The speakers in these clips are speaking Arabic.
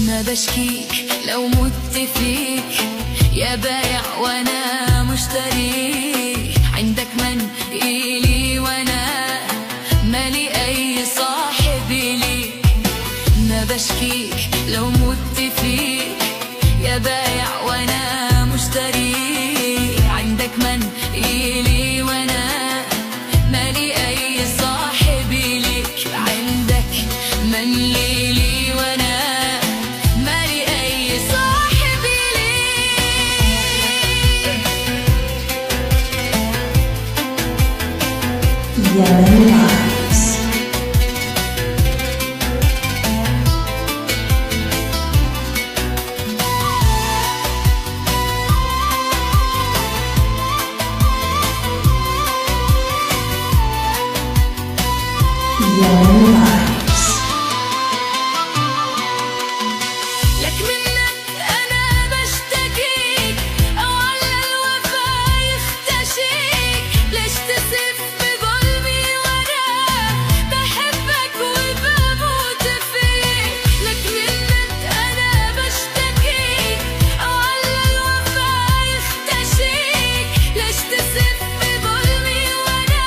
ما بشكيك لو مت فيك يا بايع وانا مشتري، عندك من إلي وانا مالي اي صاحب لي. ما بشكيك لو مت فيك يا بايع وانا مشتري، عندك من إلي وانا مالي اي صاحب ليك. عندك من لي وانا مالي اي صاحب ليك. يا بني لك منك أنا بشتكيك، أو على الوفا يختشيك. ليش تسف بظلمي وأنا بحبك وبموت فيك؟ لك منك أنا بشتكيك، أو على الوفا يختشيك. ليش تسف بظلمي وأنا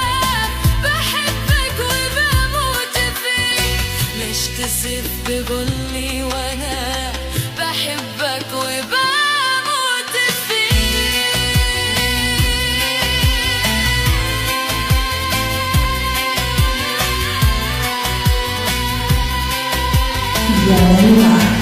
بحبك وبموت فيك؟ ليش تسف بظلمي وانا بحبك وبموت فيك؟ يا بني